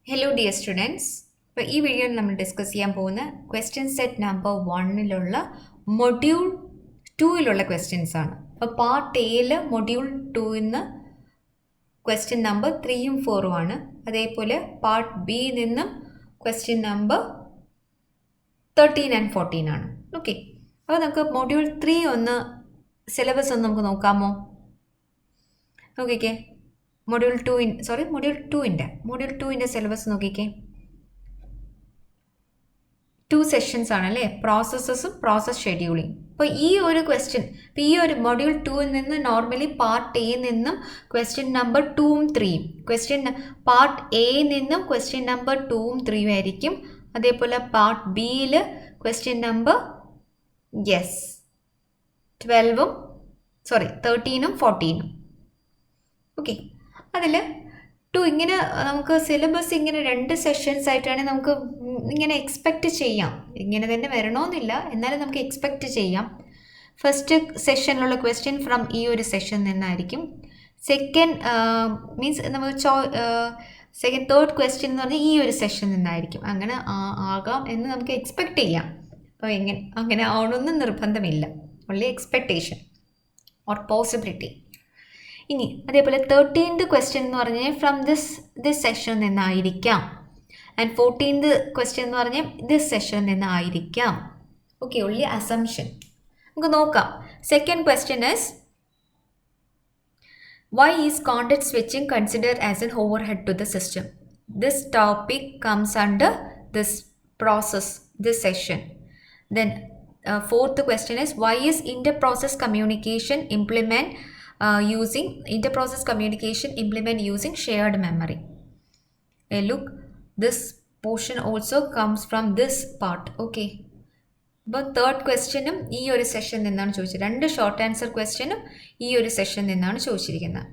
Hello dear students. ഇപ്പോൾ ഈ വീഡിയോയിൽ നമ്മൾ ഡിസ്കസ് ചെയ്യാൻ പോകുന്ന question set number 1 module 2 questions ആണ്. അപ്പോൾ പാർട്ട് എയിൽ മൊഡ്യൂൾ 2 ക്വസ്റ്റ്യൻ നമ്പർ 3ഉം 4ഉം ആണ്. അതേപോലെ പാർട്ട് ബി നിന്നും ക്വസ്റ്റ്യൻ നമ്പർ 13 ആൻഡ് 14 ആണ്. ഓക്കെ, അപ്പോൾ നമുക്ക് മൊഡ്യൂൾ 3 സിലബസ് ഒന്ന് നമുക്ക് നോക്കാമോ? നോക്കിക്കേ, മൊഡ്യൂൾ 2ൻ്റെ സിലബസ് നോക്കിക്കേ. 2 സെഷൻസ് ആണല്ലേ, പ്രോസസ്സസും പ്രോസസ് ഷെഡ്യൂളിംഗ്. അപ്പോൾ ഈ ഒരു ക്വസ്റ്റ്യൻ, ഇപ്പോൾ ഈ ഒരു മൊഡ്യൂൾ 2 നിന്ന് നോർമലി പാർട്ട് എ നിന്നും ക്വസ്റ്റ്യൻ നമ്പർ 2ഉം 3ഉം, പാർട്ട് എ നിന്നും ക്വസ്റ്റ്യൻ നമ്പർ 2ഉം 3ഉം ആയിരിക്കും. അതേപോലെ പാർട്ട് ബിയിൽ ക്വസ്റ്റ്യൻ നമ്പർ 13ഉം 14ഉം. ഓക്കെ, അതിൽ 2 ഇങ്ങനെ നമുക്ക് സിലബസ് ഇങ്ങനെ 2 സെഷൻസ് ആയിട്ടാണ് നമുക്ക് ഇങ്ങനെ എക്സ്പെക്റ്റ് ചെയ്യാം. ഇങ്ങനെ തന്നെ വരണമെന്നില്ല, എന്നാലും നമുക്ക് എക്സ്പെക്റ്റ് ചെയ്യാം. ഫസ്റ്റ് സെഷനിലുള്ള ക്വസ്റ്റ്യൻ ഫ്രം ഈ ഒരു സെഷൻ നിന്നായിരിക്കും. സെക്കൻഡ് മീൻസ് നമ്മൾ തേർഡ് ക്വസ്റ്റ്യൻ എന്ന് പറഞ്ഞാൽ ഈ ഒരു സെഷൻ നിന്നായിരിക്കും. അങ്ങനെ ആകാം എന്ന് നമുക്ക് എക്സ്പെക്റ്റ് ചെയ്യാം. അപ്പോൾ അങ്ങനെ ആവണമെന്ന് നിർബന്ധമില്ല, ഓൺലി എക്സ്പെക്റ്റേഷൻ ഓർ പോസിബിലിറ്റി. ഇനി അതേപോലെ 13th ക്വസ്റ്റ്യൻ എന്ന് പറഞ്ഞാൽ ഫ്രം ദിസ് സെഷൻ നിന്നായിരിക്കാം. ആൻഡ് 14th ക്വസ്റ്റ്യൻ എന്ന് പറഞ്ഞാൽ ദിസ് സെഷൻ നിന്നായിരിക്കാം. Okay, only assumption. നമുക്ക് നോക്കാം. Second question is why is context switching considered as an overhead to the system? This topic comes under this process, this session. Then fourth question is why is inter-process communication implement using shared memory? Look, this portion also comes from this part. Okay, അപ്പോൾ third ക്വസ്റ്റ്യനും ഈ ഒരു session നിന്നാണ് ചോദിച്ചത്. 2 short answer ക്വസ്റ്റ്യനും ഈ ഒരു session നിന്നാണ് ചോദിച്ചിരിക്കുന്നത്.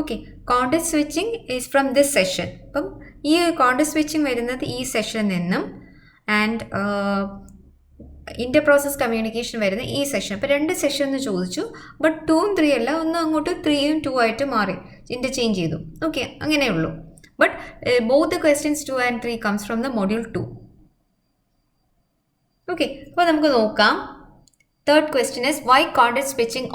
Okay, context switching is from this session. അപ്പം ഈ കോണ്ടെക്സ്റ്റ് സ്വിച്ചിങ് വരുന്നത് ഈ സെഷനിൽ നിന്നും, ആൻഡ് ഇന്റർ-പ്രോസസ് കമ്മ്യൂണിക്കേഷൻ വരുന്ന ഈ സെഷൻ. അപ്പോൾ 2 സെഷൻ എന്ന് ചോദിച്ചു, ബട്ട് 2ഉം 3 അല്ല, ഒന്ന് അങ്ങോട്ട് 3ഉം 2 ആയിട്ട് മാറി, ഇൻ്റർചേഞ്ച് ചെയ്തു. Okay, അങ്ങനെയുള്ളൂ. But both the questions 2 and 3 comes from the module 2. Okay, അപ്പോൾ നമുക്ക് നോക്കാം. Third question is why context switching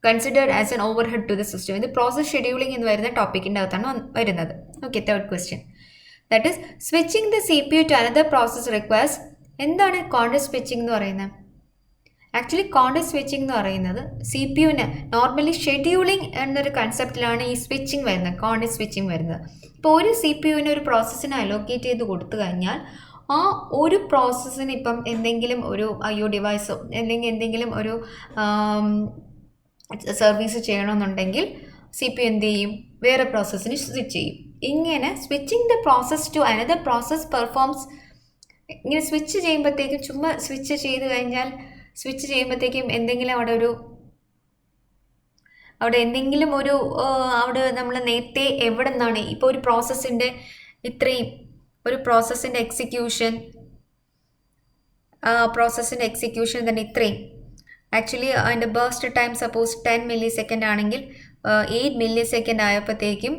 considered as an overhead to the system? ഇത് പ്രോസസ് ഷെഡ്യൂളിംഗ് എന്ന് വരുന്ന ടോപ്പിക്കിൻ്റെ അകത്താണ് വരുന്നത്. Okay, third question, that is switching the CPU to another process requires. എന്താണ് context switching എന്ന് പറയുന്നത്? ആക്ച്വലി കോണ്ടെക്സ്റ്റ് സ്വിച്ചിങ് എന്ന് പറയുന്നത് CPU-ന് നോർമലി ഷെഡ്യൂളിംഗ് എന്നൊരു കൺസെപ്റ്റിലാണ് ഈ സ്വിച്ചിങ് വരുന്നത്, കോണ്ടെക്സ്റ്റ് സ്വിച്ചിങ് വരുന്നത്. ഇപ്പോൾ ഒരു CPU-ന് ഒരു പ്രോസസ്സിന് അലോക്കേറ്റ് ചെയ്ത് കൊടുത്തു കഴിഞ്ഞാൽ ആ ഒരു പ്രോസസ്സിന് ഇപ്പം എന്തെങ്കിലും ഒരു IO ഡിവൈസോ അല്ലെങ്കിൽ എന്തെങ്കിലും ഒരു സർവീസ് ചെയ്യണമെന്നുണ്ടെങ്കിൽ CPU എന്ത് ചെയ്യും? വേറെ പ്രോസസ്സിന് സ്വിച്ച് ചെയ്യും. ഇങ്ങനെ switching the process to another process performs. ഇങ്ങനെ സ്വിച്ച് ചെയ്യുമ്പോഴത്തേക്കും ചുമ്മാ സ്വിച്ച് ചെയ്യുമ്പോഴത്തേക്കും എന്തെങ്കിലും അവിടെ നമ്മൾ നേരത്തെ എവിടെ നിന്നാണ് ഇപ്പോൾ ഒരു പ്രോസസ്സിൻ്റെ എക്സിക്യൂഷൻ തന്നെ ഇത്രയും ആക്ച്വലി അതിൻ്റെ ബേസ്റ്റ് ടൈം സപ്പോസ് 10 millisecond ആണെങ്കിൽ 8 millisecond ആയപ്പോഴത്തേക്കും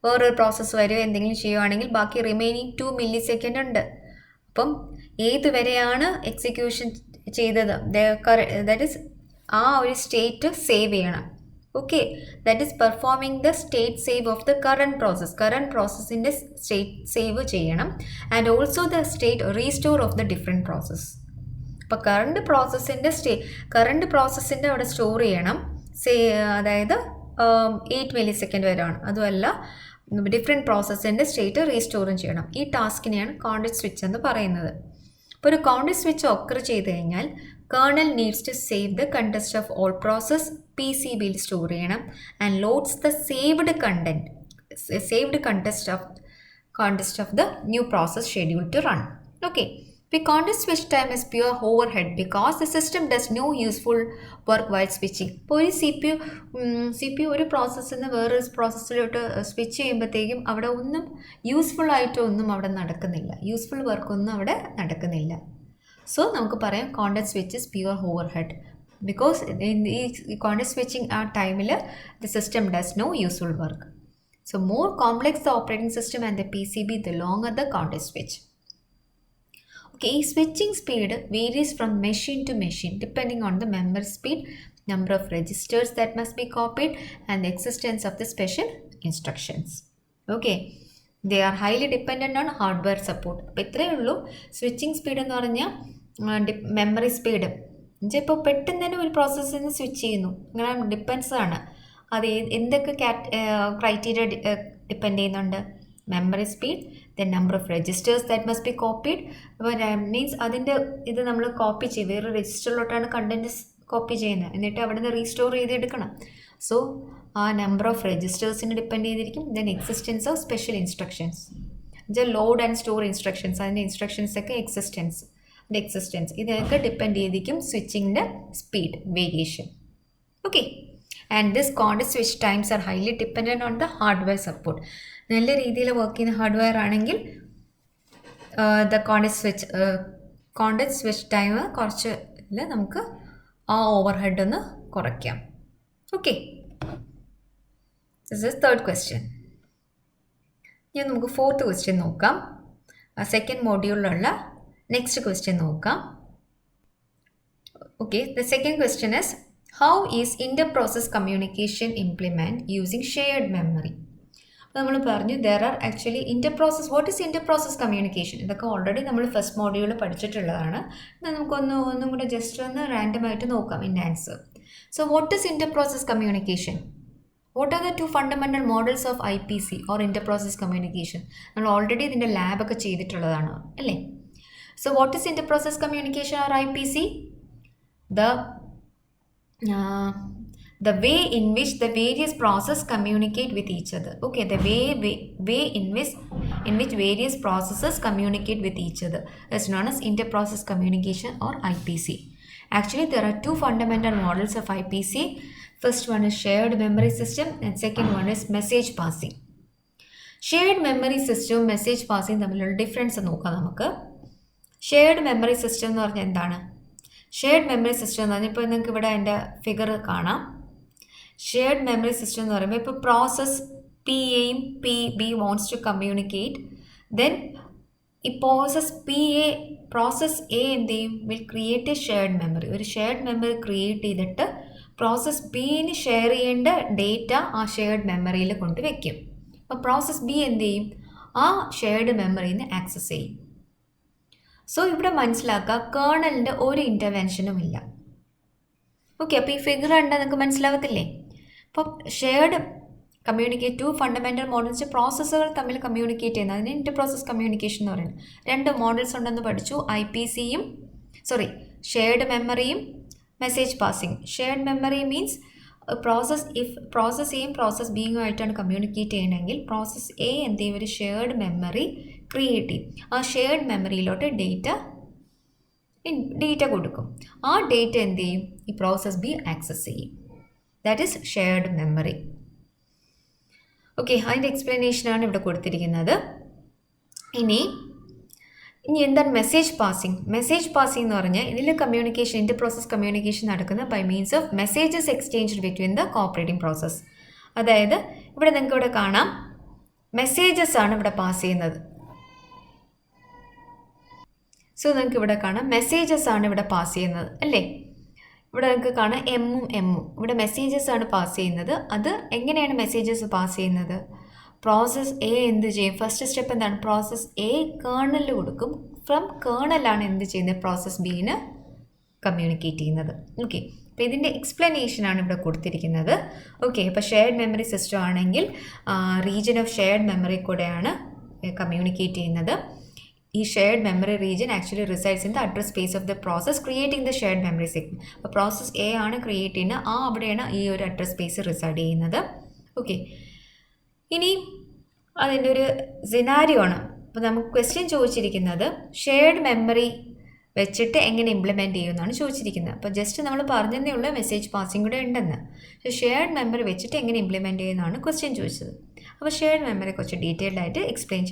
വേറൊരു പ്രോസസ്സ് വരെ എന്തെങ്കിലും ചെയ്യുകയാണെങ്കിൽ ബാക്കി റിമൈനിങ് 2 millisecond ഉണ്ട്. അപ്പം ഏതുവരെയാണ് എക്സിക്യൂഷൻ ചെയ്തത്, ദാറ്റ് ഈസ് ആ ഒരു സ്റ്റേറ്റ് സേവ് ചെയ്യണം. Okay, that is performing the state save of the current പ്രോസസ്സിൻ്റെ സ്റ്റേറ്റ് സേവ് ചെയ്യണം. And also the state restore of the different process. അപ്പോൾ കറണ്ട് പ്രോസസ്സിൻ്റെ അവിടെ സ്റ്റോർ ചെയ്യണം, അതായത് 8 millisecond വരെയാണ്. അതുമല്ല, ഡിഫറെൻറ്റ് പ്രോസസ്സിൻ്റെ സ്റ്റേറ്റ് റീസ്റ്റോറും ചെയ്യണം. ഈ ടാസ്കിനെയാണ് കോണ്ടെക്സ്റ്റ് സ്വിച്ച് എന്ന് പറയുന്നത്. ഇപ്പോൾ ഒരു കോണ്ടെക്സ്റ്റ് സ്വിച്ച് ഒക്കർ ചെയ്ത് കഴിഞ്ഞാൽ kernel needs to save the context of all process PCBയിൽ സ്റ്റോർ ചെയ്യണം and loads the saved context of the new process schedule to run. Okay, the context switch time is pure overhead because the system does no useful work while switching. ഇപ്പോൾ ഒരു CPU ഒരു പ്രോസസ്സിൽ നിന്ന് വേറൊരു പ്രോസസ്സിലോട്ട് switch ചെയ്യുമ്പോഴത്തേക്കും അവിടെ ഒന്നും useful ആയിട്ടൊന്നും അവിടെ നടക്കുന്നില്ല, യൂസ്ഫുൾ വർക്കൊന്നും അവിടെ നടക്കുന്നില്ല. സോ നമുക്ക് പറയാം context switch is pure overhead. because in the context switching time the system does no useful work. So more complex the operating system and the PCB, the longer the context switch. Okay, switching speed varies from machine to machine depending on the memory speed, number of registers that must be copied, and the existence of the special instructions. Okay, they are highly dependent on hardware support. അപ്പോൾ ഇത്രയേ ഉള്ളൂ switching speed എന്ന് പറഞ്ഞാൽ memory speed എന്നുവെച്ചാൽ ഇപ്പോൾ പെട്ടെന്ന് തന്നെ ഒരു പ്രോസസ്സിൽ നിന്ന് സ്വിച്ച് ചെയ്യുന്നു, അങ്ങനെ ഡിപ്പെൻസ് ആണ്. അത് എന്തൊക്കെ ക്രൈറ്റീരിയ ഡിപ്പെൻഡ് ചെയ്യുന്നുണ്ട്? Memory speed, the number of registers that must be copied. അപ്പോൾ മീൻസ് അതിൻ്റെ ഇത് നമ്മൾ കോപ്പി ചെയ്യും, വേറെ രജിസ്റ്ററിലോട്ടാണ് കണ്ടൻറ്റ് കോപ്പി ചെയ്യുന്നത്, എന്നിട്ട് അവിടെ നിന്ന് റീസ്റ്റോർ ചെയ്തെടുക്കണം. സോ ആ നമ്പർ ഓഫ് രജിസ്റ്റേഴ്സിന് ഡിപ്പെൻഡ് ചെയ്തിരിക്കും. Then existence of special instructions, എന്നുവെച്ചാൽ ലോഡ് ആൻഡ് സ്റ്റോർ ഇൻസ്ട്രക്ഷൻസ്, അതിൻ്റെ ഇൻസ്ട്രക്ഷൻസൊക്കെ എക്സിസ്റ്റൻസ് ഇതൊക്കെ ഡിപ്പെൻഡ് ചെയ്തിരിക്കും സ്വിച്ചിങ്ങിൻ്റെ speed variation. Okay, and this context switch times are highly dependent on the hardware support. നല്ല രീതിയിൽ വർക്ക് ചെയ്യുന്ന ഹാർഡ്വെയർ ആണെങ്കിൽ ദ കോണ്ടെക്സ്റ്റ് സ്വിച്ച് ടൈം കുറച്ച് നമുക്ക് ആ ഓവർ ഹെഡ് ഒന്ന് കുറയ്ക്കാം. Okay, this is third question. ഇനി നമുക്ക് ഫോർത്ത് ക്വസ്റ്റ്യൻ നോക്കാം. സെക്കൻഡ് മോഡ്യൂളിലുള്ള നെക്സ്റ്റ് ക്വസ്റ്റ്യൻ നോക്കാം. Okay, the second question is how is Inter process communication implement using shared memory. നമ്മൾ പറഞ്ഞു there are actually Inter process. What is Inter process communication? ഇതൊക്കെ already നമ്മൾ first module പഠിച്ചിട്ടുള്ളതാണ്. ഒന്നും കൂടെ just ഒന്ന് റാൻഡമായിട്ട് നോക്കാം in answer. So what is Inter process communication? What are the two fundamental models of IPC or Inter process communication? നമ്മൾ already ഇതിൻ്റെ ലാബൊക്കെ ചെയ്തിട്ടുള്ളതാണ് അല്ലേ? So what is Inter process communication or IPC? The way in which the various processes communicate with each other. Okay, the way in which various processes communicate with each other is known as inter-process communication or IPC. Actually, there are two fundamental models of IPC. First one is shared memory system and second one is message passing. Shared memory system, message passing തമ്മിലുള്ള difference നോക്കാം നമുക്ക്. Shared memory system എന്ന് പറഞ്ഞാൽ എന്താണ്? Shared memory system എന്ന് പറഞ്ഞാൽ ഇപ്പോൾ നിങ്ങൾക്ക് ഇവിടെ എൻ്റെ ഫിഗർ കാണാം. ഷെയർഡ് മെമ്മറി സിസ്റ്റം എന്ന് പറയുമ്പോൾ ഇപ്പോൾ പ്രോസസ് PAയും PB wants to communicate. Then ഈ പ്രോസസ് A എന്ത് ചെയ്യും? Will create a shared memory. ഒരു ഷെയർഡ് മെമ്മറി ക്രിയേറ്റ് ചെയ്തിട്ട് പ്രോസസ് Bന് ഷെയർ ചെയ്യേണ്ട ഡേറ്റ ആ ഷെയർഡ് മെമ്മറിയിൽ കൊണ്ട് വയ്ക്കും. അപ്പോൾ പ്രോസസ് B എന്ത് ചെയ്യും? ആ ഷെയർഡ് മെമ്മറിയിൽ നിന്ന് ആക്സസ് ചെയ്യും. സോ ഇവിടെ മനസ്സിലാക്കുക, കേർണലിൻ്റെ ഒരു ഇൻ്റർവെൻഷനും ഇല്ല. ഓക്കെ, അപ്പോൾ ഈ ഫിഗർ കണ്ടാൽ നിങ്ങൾക്ക് മനസ്സിലാകത്തില്ലേ? അപ്പം ഷെയർഡ് ടു ഫണ്ടമെൻ്റൽ മോഡൽസ്, പ്രോസസ്സുകൾ തമ്മിൽ കമ്മ്യൂണിക്കേറ്റ് ചെയ്യുന്നത്, അതിന് ഇന്റർ പ്രോസസ് കമ്മ്യൂണിക്കേഷൻ എന്ന് പറയുന്നത്. രണ്ട് മോഡൽസ് ഉണ്ടെന്ന് പഠിച്ചു, ഷെയർഡ് മെമ്മറിയും message passing. Shared memory means process എയും പ്രോസസ് ബിയുമായിട്ടാണ് കമ്മ്യൂണിക്കേറ്റ് ചെയ്യണമെങ്കിൽ പ്രോസസ് A എന്ത് ചെയ്യും? ഒരു ഷെയർഡ് മെമ്മറി ക്രിയേറ്റ് ചെയ്യും. ആ ഷെയർഡ് മെമ്മറിയിലോട്ട് ഡേറ്റ കൊടുക്കും. ആ ഡേറ്റ എന്ത് ചെയ്യും? ഈ പ്രോസസ് B ആക്സസ് ചെയ്യും. That is shared memory. Okay, അതിൻ്റെ എക്സ്പ്ലനേഷനാണ് ഇവിടെ കൊടുത്തിരിക്കുന്നത്. ഇനി എന്താണ് മെസ്സേജ് പാസിംഗ്? മെസ്സേജ് പാസിംഗ് എന്ന് പറഞ്ഞാൽ ഇതിൽ കമ്മ്യൂണിക്കേഷൻ, ഇന്റർ പ്രോസസ് കമ്മ്യൂണിക്കേഷൻ നടക്കുന്നത് by means of messages exchange between the cooperating process. അതായത് ഇവിടെ നിങ്ങൾക്ക് ഇവിടെ കാണാം, മെസ്സേജസ് ആണ് ഇവിടെ പാസ് ചെയ്യുന്നത്. സോ നിങ്ങൾക്ക് ഇവിടെ കാണാം മെസ്സേജസ് ആണ് ഇവിടെ പാസ് ചെയ്യുന്നത് അല്ലേ? ഇവിടെ നിങ്ങൾക്ക് കാണാം എമ്മും ഇവിടെ മെസ്സേജസ് ആണ് പാസ് ചെയ്യുന്നത്. അത് എങ്ങനെയാണ് മെസ്സേജസ് പാസ് ചെയ്യുന്നത്? പ്രോസസ് A എന്ത് ചെയ്യും? ഫസ്റ്റ് സ്റ്റെപ്പ് എന്താണ്? പ്രോസസ് A കേർണലിൽ കൊടുക്കും. ഫ്രം കേർണലാണ് എന്ത് ചെയ്യുന്നത്? പ്രോസസ് Bന് കമ്മ്യൂണിക്കേറ്റ് ചെയ്യുന്നത്. ഓക്കെ, അപ്പോൾ ഇതിൻ്റെ എക്സ്പ്ലനേഷനാണ് ഇവിടെ കൊടുത്തിരിക്കുന്നത്. ഓക്കെ, അപ്പോൾ ഷെയർഡ് മെമ്മറി സിസ്റ്റം ആണെങ്കിൽ റീജിയൻ ഓഫ് ഷെയർഡ് മെമ്മറി കൂടെയാണ് കമ്മ്യൂണിക്കേറ്റ് ചെയ്യുന്നത്. ഈ shared memory region actually resides in the address space of the process creating the shared memory segment. അപ്പോൾ പ്രോസസ് A ആണ് ക്രിയേറ്റ് ചെയ്യുന്നത്, അവിടെയാണ് ഈ ഒരു അഡ്രസ് സ്പേസ് റിസൈഡ് ചെയ്യുന്നത്. ഓക്കെ, ഇനി അതിൻ്റെ ഒരു സിനാരിയോ ആണ്. അപ്പോൾ നമുക്ക് ക്വസ്റ്റ്യൻ ചോദിച്ചിരിക്കുന്നത് ഷെയർഡ് മെമ്മറി വെച്ചിട്ട് എങ്ങനെ ഇംപ്ലിമെൻറ്റ് ചെയ്യുമെന്നാണ് ചോദിച്ചിരിക്കുന്നത്. അപ്പോൾ ജസ്റ്റ് നമ്മൾ പറഞ്ഞതേ ഉള്ളൂ മെസ്സേജ് പാസിംഗ് കൂടെ ഉണ്ടെന്ന്. പക്ഷേ ഷെയർഡ് മെമ്മറി വെച്ചിട്ട് എങ്ങനെ ഇംപ്ലിമെൻറ്റ് ചെയ്യുന്നതാണ് ക്വസ്റ്റ്യൻ ചോദിച്ചത്. അപ്പോൾ ഷെയർഡ് മെമ്മറി കുറച്ച് ഡീറ്റെയിൽഡ് ആയിട്ട് എക്സ്പ്ലെയിൻ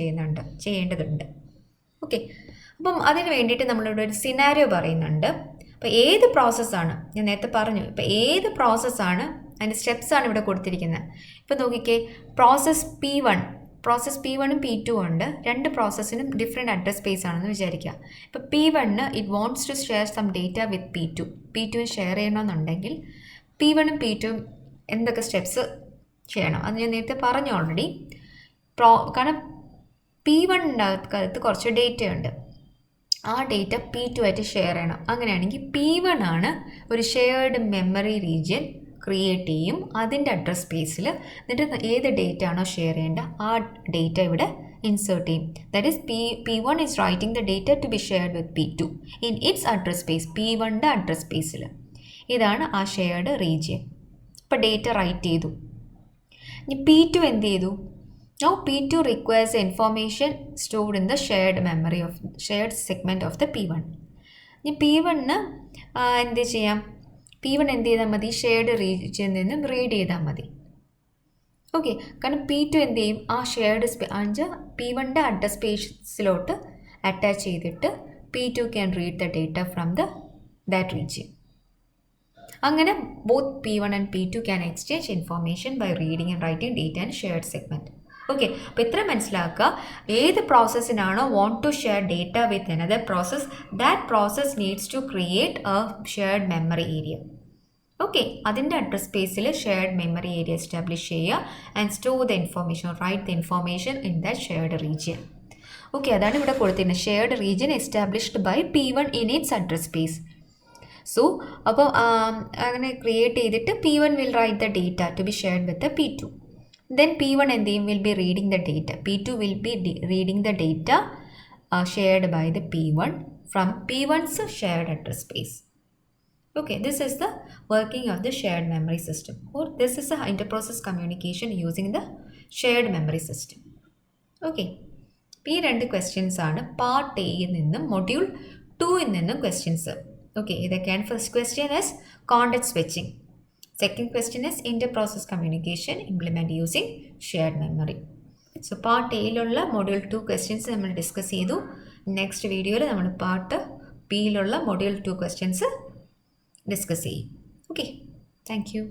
ചെയ്യേണ്ടതുണ്ട്. ഓക്കെ, അപ്പം അതിന് വേണ്ടിയിട്ട് നമ്മളിവിടെ ഒരു സിനാരിയോ പറയുന്നുണ്ട്. അപ്പോൾ ഏത് പ്രോസസ്സാണ്, ഞാൻ നേരത്തെ പറഞ്ഞു, ഇപ്പോൾ ഏത് പ്രോസസ്സാണ് അതിൻ്റെ സ്റ്റെപ്സാണ് ഇവിടെ കൊടുത്തിരിക്കുന്നത്. ഇപ്പോൾ നോക്കിക്കേ, പ്രോസസ് P1ഉം P2 ഉണ്ട്. രണ്ട് പ്രോസസ്സിനും ഡിഫറെൻറ്റ് അഡ്രസ് സ്പേസ് ആണെന്ന് വിചാരിക്കുക. ഇപ്പോൾ P1 it wants to share some data with P2 share ചെയ്യണമെന്നുണ്ടെങ്കിൽ P1ഉം P2ഉം എന്തൊക്കെ സ്റ്റെപ്സ് ചെയ്യണം അത് ഞാൻ നേരത്തെ പറഞ്ഞു ഓൾറെഡി. കാരണം P1ൻ്റെ അകത്ത് കുറച്ച് ഡേറ്റ ഉണ്ട്, ആ ഡേറ്റ P2 ആയിട്ട് ഷെയർ ചെയ്യണം. അങ്ങനെയാണെങ്കിൽ P1 ആണ് ഒരു ഷെയർഡ് മെമ്മറി റീജിയൻ ക്രിയേറ്റ് ചെയ്യും അതിൻ്റെ അഡ്രസ് സ്പേസിൽ. എന്നിട്ട് ഏത് ഡേറ്റ ആണോ ഷെയർ ചെയ്യേണ്ട ആ ഡേറ്റ ഇവിടെ ഇൻസേർട്ട് ചെയ്യും. That is P1 is writing the data to be shared with P2 in its address space, P1ൻ്റെ അഡ്രസ് സ്പേസിൽ. ഇതാണ് ആ ഷെയർഡ് റീജിയൻ. ഇപ്പോൾ ഡേറ്റ റൈറ്റ് ചെയ്തു. ഇനി P2 എന്ത് ചെയ്തു? Now P2 requires the information stored in the shared memory of shared segment of the P1. ഇനി P1 എന്ത് ചെയ്യാം? P1 എന്ത് ചെയ്താൽ മതി? ഷെയർഡ് റീജിയനിൽ നിന്നും റീഡ് ചെയ്താൽ മതി. ഓക്കെ, കാരണം P2 എന്ത് ചെയ്യും? ആ ഷെയർഡ് P1ൻ്റെ അഡ്രസ് സ്പേസിലോട്ട് അറ്റാച്ച് ചെയ്തിട്ട് P2 can read the data from that region. അങ്ങനെ both P1 and P2 can exchange information by reading and writing data in shared segment. Okay, അപ്പോൾ ഇത്ര മനസ്സിലാക്കുക. ഏത് പ്രോസസ്സിനാണോ want to share data with another process, that process needs to create a shared memory area. Okay, അതിൻ്റെ address സ്പേസിൽ shared memory area establish ചെയ്യുക and store the information, write the information in that shared region. Okay, അതാണ് ഇവിടെ കൊടുത്തിരുന്നത്. Shared region established by P1 in its address space. So അപ്പോൾ അങ്ങനെ create ചെയ്തിട്ട് P1 will write the data to be shared with P2. Then P1 എന്ത് ചെയ്യും? Will be reading the data. P2 will be reading the data shared by the P1 from P1's shared address space. Okay, this is the working of the shared memory system, or this is a inter-process communication using the shared memory system. Okay, ഈ രണ്ട് questions ആണ് part എയിൽ നിന്നും module 2ൽ നിന്നും questions. Okay, ഇതൊക്കെയാണ്. First question is context switching. Second question is inter-process communication implement using shared memory. So part എയിലുള്ള module 2 questions നമ്മൾ discuss ചെയ്തു. നെക്സ്റ്റ് വീഡിയോയിൽ നമ്മൾ പാർട്ട് ബിയിലുള്ള മൊഡ്യൂൾ 2 ക്വസ്റ്റ്യൻസ് ഡിസ്കസ് ചെയ്യും. Okay, thank U.